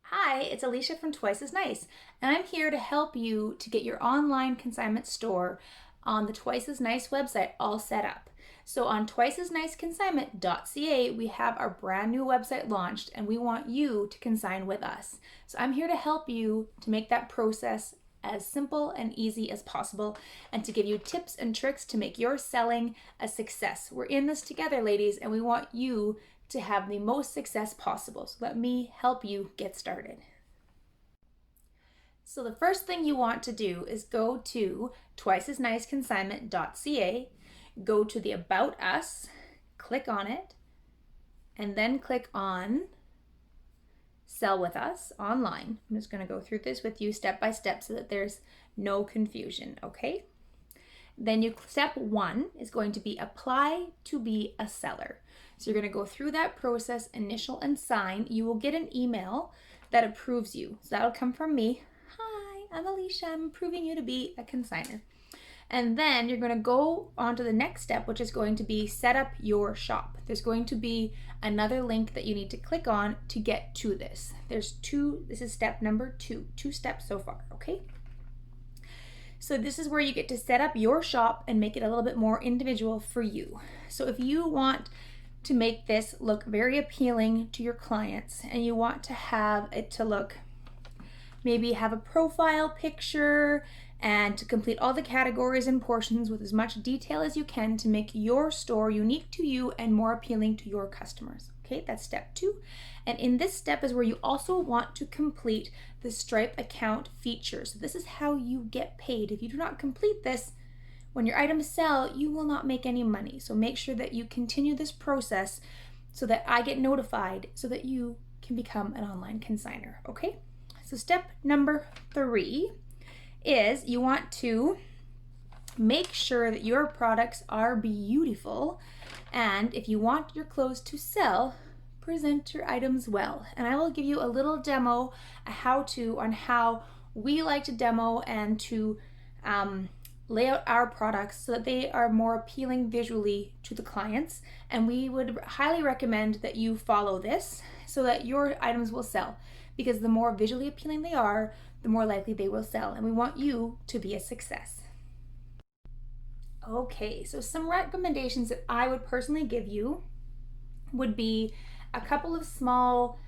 Hi, it's Alicia from Twice as Nice, and I'm here to help you to get your online consignment store on the Twice as Nice website all set up. So on twiceasniceconsignment.ca, we have our brand new website launched, and we want you to consign with us. So I'm here to help you to make that process as simple and easy as possible and to give you tips and tricks to make your selling a success. We're in this together, ladies, and we want you to have the most success possible. So let me help you get started. So the first thing you want to do is go to twiceasniceconsignment.ca, go to the About Us, click on it, and then click on Sell with Us online. I'm just going to go through this with you step by step so that there's no confusion, okay? Then step 1 is going to be apply to be a seller. So you're going to go through that process, initial and sign. You will get an email that approves you. So that'll come from me. Hi, I'm Alicia. I'm approving you to be a consigner. And then you're going to go on to the next step, which is going to be set up your shop. There's going to be another link that you need to click on to get to this. This is step number 2. 2 steps so far, okay? So this is where you get to set up your shop and make it a little bit more individual for you. So if you want to make this look very appealing to your clients and you want to have it to look, maybe have a profile picture and to complete all the categories and portions with as much detail as you can to make your store unique to you and more appealing to your customers. Okay, that's step 2. And in this step is where you also want to complete the Stripe account feature. So this is how you get paid. If you do not complete this, when your items sell, you will not make any money. So make sure that you continue this process so that I get notified so that you can become an online consigner, okay? So step number 3 is you want to make sure that your products are beautiful, and if you want your clothes to sell, present your items well. And I will give you a little demo, a how-to on how we like to demo and to lay out our products so that they are more appealing visually to the clients. And we would highly recommend that you follow this so that your items will sell, because the more visually appealing they are, the more likely they will sell. And we want you to be a success. Okay, so some recommendations that I would personally give you would be a couple of small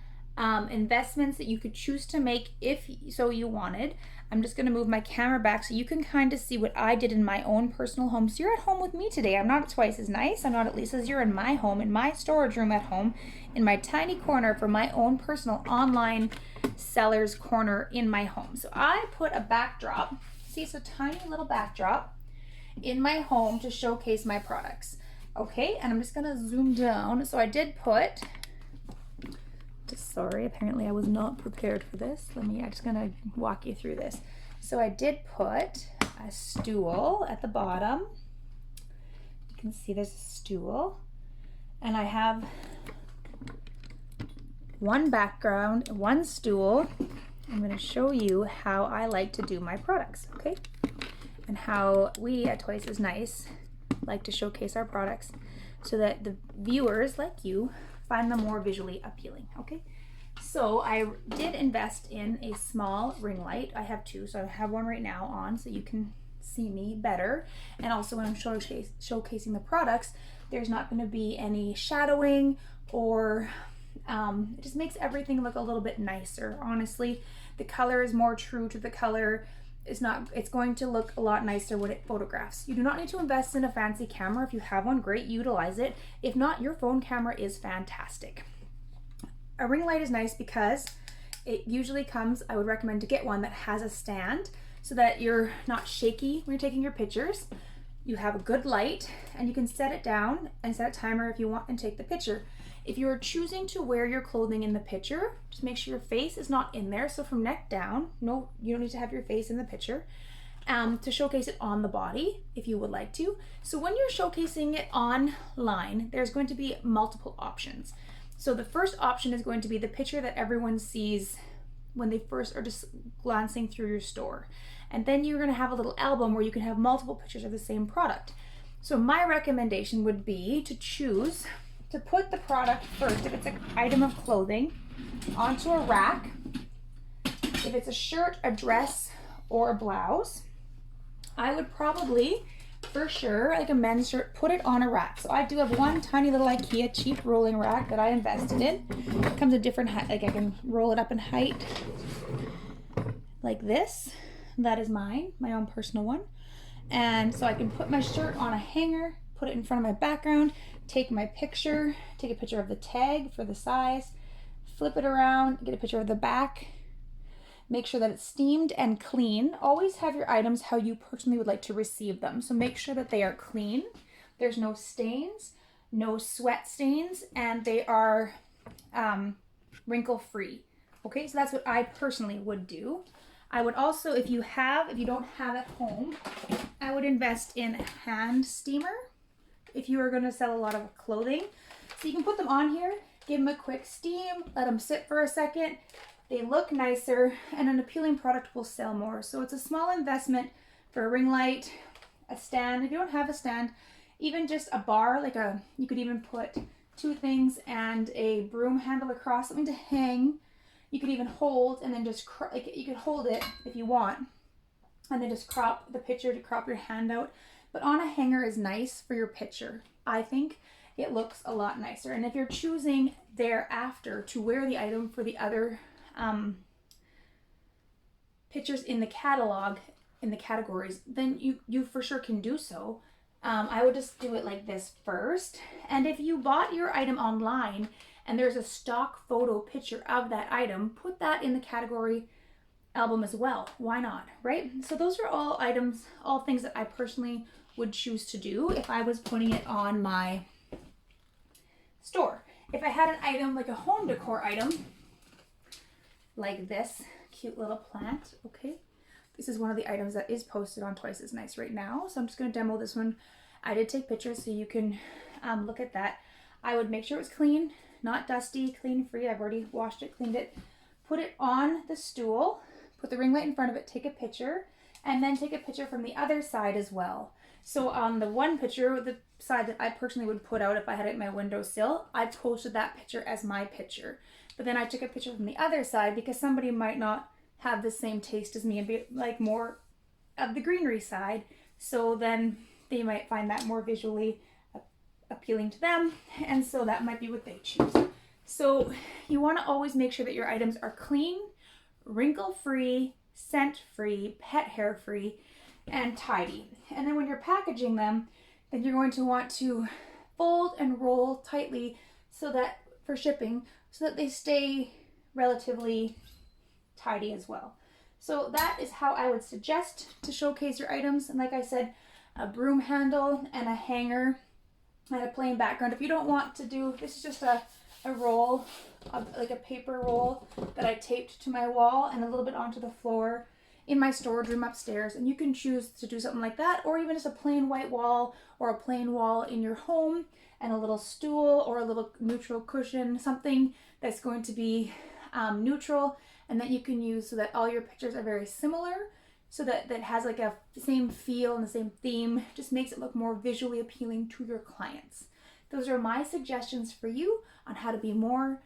investments that you could choose to make if so you wanted. I'm just going to move my camera back so you can kind of see what I did in my own personal home. So you're at home with me today. I'm not at Twice as Nice. I'm not at Lisa's. You're in my home, in my storage room at home, in my tiny corner for my own personal online seller's corner in my home. So I put a backdrop. See, it's a tiny little backdrop in my home to showcase my products. Okay, and I'm just gonna zoom down. So I did put, sorry, apparently I was not prepared for this. I'm just gonna walk you through this. So I did put a stool at the bottom. You can see there's a stool, and I have one background, one stool. I'm gonna show you how I like to do my products, okay? And how we at Twice as Nice like to showcase our products so that the viewers like you find them more visually appealing, okay? So I did invest in a small ring light. I have 2, so I have one right now on so you can see me better. And also when I'm showcasing the products, there's not going to be any shadowing or it just makes everything look a little bit nicer. Honestly, the color is more true to the color. It's going to look a lot nicer when it photographs. You do not need to invest in a fancy camera. If you have one, great, utilize it. If not, your phone camera is fantastic. A ring light is nice because it usually comes, I would recommend to get one that has a stand so that you're not shaky when you're taking your pictures. You have a good light and you can set it down and set a timer if you want and take the picture. If you're choosing to wear your clothing in the picture, just make sure your face is not in there. So from neck down, no, you don't need to have your face in the picture to showcase it on the body if you would like to. So when you're showcasing it online, there's going to be multiple options. So the first option is going to be the picture that everyone sees when they first are just glancing through your store. And then you're going to have a little album where you can have multiple pictures of the same product. So my recommendation would be to choose to put the product first, if it's an item of clothing, onto a rack if it's a shirt, a dress, or a blouse, I would probably, for sure, like a men's shirt, put it on a rack. So I do have one tiny little IKEA cheap rolling rack that I invested in. It comes in different height, like I can roll it up in height like this. That is mine, my own personal one. And so I can put my shirt on a hanger, put it in front of my background, take my picture, take a picture of the tag for the size, flip it around, get a picture of the back, make sure that it's steamed and clean. Always have your items how you personally would like to receive them. So make sure that they are clean. There's no stains, no sweat stains, and they are wrinkle free. Okay, so that's what I personally would do. I would also, if you don't have at home, I would invest in a hand steamer if you are going to sell a lot of clothing. So you can put them on here, give them a quick steam, let them sit for a second. They look nicer, and an appealing product will sell more. So it's a small investment for a ring light, a stand. If you don't have a stand, even just a bar, you could even put two things and a broom handle across, something to hang. You could even hold, and then just you could hold it if you want, and then just crop the picture to crop your hand out. But on a hanger is nice for your picture. I think it looks a lot nicer. And if you're choosing thereafter to wear the item for the other pictures in the catalog, in the categories, then you for sure can do so. I would just do it like this first. And if you bought your item online and there's a stock photo picture of that item, put that in the category album as well. Why not, right? So those are all items, all things that I personally would choose to do if I was putting it on my store. If I had an item like a home decor item, like this cute little plant, okay? This is one of the items that is posted on Twice as Nice right now. So I'm just gonna demo this one. I did take pictures so you can look at that. I would make sure it was clean, not dusty, clean free. I've already washed it, cleaned it. Put it on the stool, put the ring light in front of it, take a picture, and then take a picture from the other side as well. So on the one picture, the side that I personally would put out if I had it in my windowsill, I posted that picture as my picture. But then I took a picture from the other side because somebody might not have the same taste as me and be like more of the greenery side. So then they might find that more visually appealing to them. And so that might be what they choose. So you want to always make sure that your items are clean, wrinkle-free, scent-free, pet hair-free, and tidy. And then when you're packaging them, then you're going to want to fold and roll tightly so that for shipping, so that they stay relatively tidy as well. So that is how I would suggest to showcase your items. And like I said, a broom handle and a hanger and a plain background. If you don't want to do, this is just a roll, like a paper roll that I taped to my wall and a little bit onto the floor in my storage room upstairs. And you can choose to do something like that, or even just a plain white wall or a plain wall in your home and a little stool or a little neutral cushion, something that's going to be neutral and that you can use so that all your pictures are very similar, so that has like a same feel and the same theme. Just makes it look more visually appealing to your clients. Those are my suggestions for you on how to be more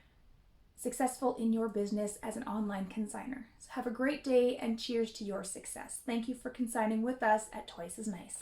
successful in your business as an online consigner. So have a great day and cheers to your success. Thank you for consigning with us at Twice as Nice.